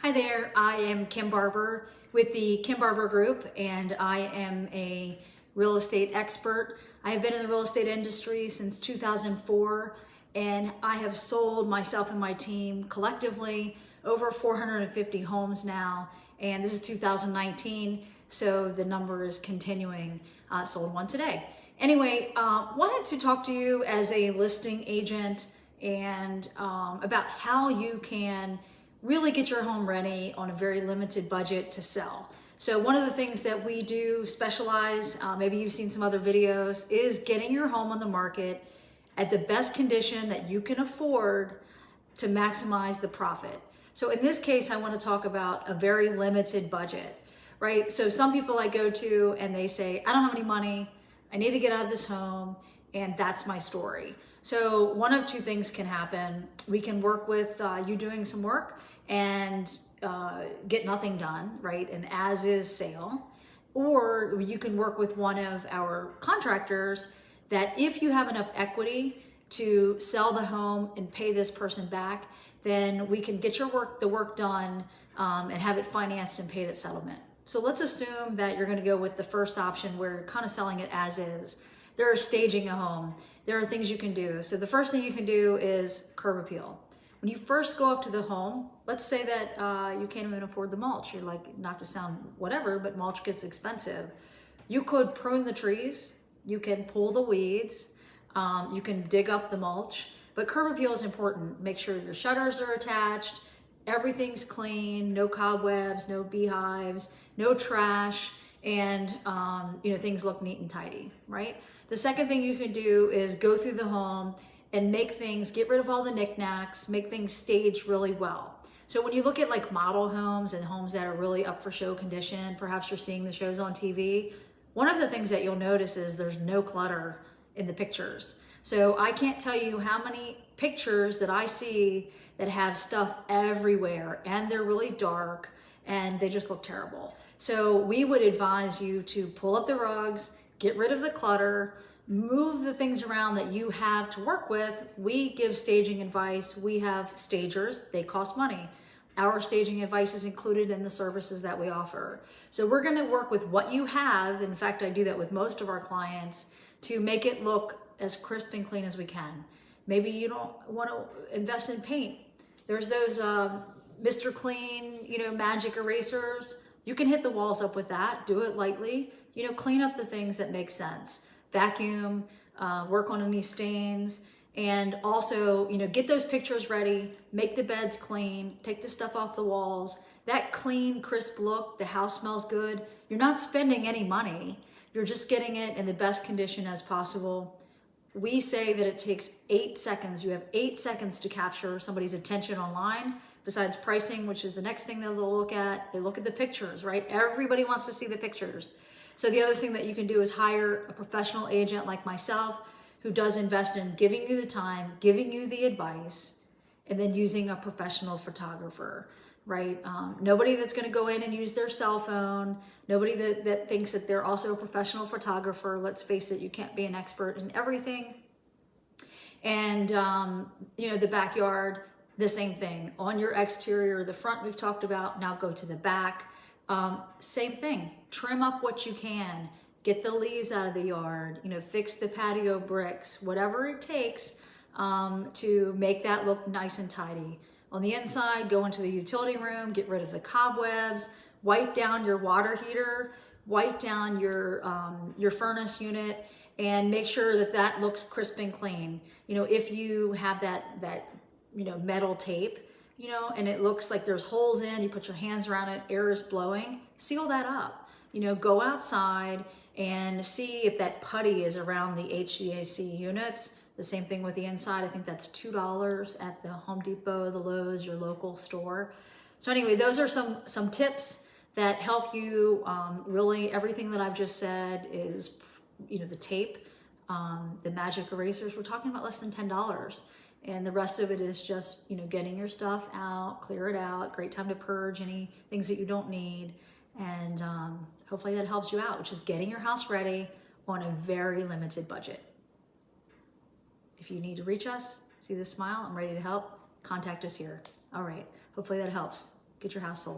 Hi there, I am Kim Barber with the Kim Barber Group, and I am a real estate expert. I have been in the real estate industry since 2004, and I have sold, myself and my team collectively, over 450 homes now, and this is 2019, so the number is continuing. Sold one today. Anyway, wanted to talk to you as a listing agent and about how you can really get your home ready on a very limited budget to sell. So one of the things that we do specialize, maybe you've seen some other videos, is getting your home on the market at the best condition that you can afford to maximize the profit. So in this case, I want to talk about a very limited budget, right? So some people I go to and they say, I don't have any money, I need to get out of this home, and that's my story. So one of two things can happen. We can work with you doing some work and get nothing done, right? An as-is sale. Or you can work with one of our contractors that if you have enough equity to sell the home and pay this person back, then we can get the work done and have it financed and paid at settlement. So let's assume that you're gonna go with the first option where you're kind of selling it as is. There are staging a home. There are things you can do. So the first thing you can do is curb appeal. When you first go up to the home, let's say that you can't even afford the mulch. You're like, not to sound whatever, but mulch gets expensive. You could prune the trees. You can pull the weeds. You can dig up the mulch. But curb appeal is important. Make sure your shutters are attached. Everything's clean. No cobwebs, no beehives, no trash, and things look neat and tidy, right? The second thing you can do is go through the home and make things, get rid of all the knickknacks, make things staged really well. So when you look at like model homes and homes that are really up for show condition, perhaps you're seeing the shows on TV, one of the things that you'll notice is there's no clutter in the pictures. So I can't tell you how many pictures that I see that have stuff everywhere and they're really dark and they just look terrible. So we would advise you to pull up the rugs, get rid of the clutter, move the things around that you have to work with. We give staging advice. We have stagers. They cost money. Our staging advice is included in the services that we offer. So we're going to work with what you have. In fact, I do that with most of our clients to make it look as crisp and clean as we can. Maybe you don't want to invest in paint. There's those Mr. Clean, magic erasers. You can hit the walls up with that. Do it lightly. Clean up the things that make sense. Vacuum, work on any stains, and also, get those pictures ready, make the beds clean, take the stuff off the walls. That clean, crisp look, the house smells good. You're not spending any money. You're just getting it in the best condition as possible. We say that it takes 8 seconds. You have 8 seconds to capture somebody's attention online. Besides pricing, which is the next thing they'll look at, they look at the pictures, right? Everybody wants to see the pictures. So the other thing that you can do is hire a professional agent like myself who does invest in giving you the time, giving you the advice, and then using a professional photographer, right? Nobody that's going to go in and use their cell phone, nobody that thinks that they're also a professional photographer. Let's face it, you can't be an expert in everything. And, the backyard, the same thing. On your exterior, the front we've talked about, now go to the back. Same thing, trim up what you can, get the leaves out of the yard, fix the patio bricks, whatever it takes to make that look nice and tidy. On the inside, go into the utility room, get rid of the cobwebs, wipe down your water heater, wipe down your furnace unit, and make sure that that looks crisp and clean. If you have that metal tape, and it looks like there's holes in, you put your hands around it, air is blowing, seal that up. Go outside and see if that putty is around the HVAC units. The same thing with the inside. I think that's $2 at the Home Depot, the Lowe's, your local store. So anyway, those are some tips that help you. Really, everything that I've just said is, the tape, the magic erasers, we're talking about less than $10. And the rest of it is just, getting your stuff out, clear it out, great time to purge any things that you don't need. And hopefully that helps you out, which is getting your house ready on a very limited budget. If you need to reach us, see the smile, I'm ready to help, contact us here. All right, hopefully that helps. get your house sold.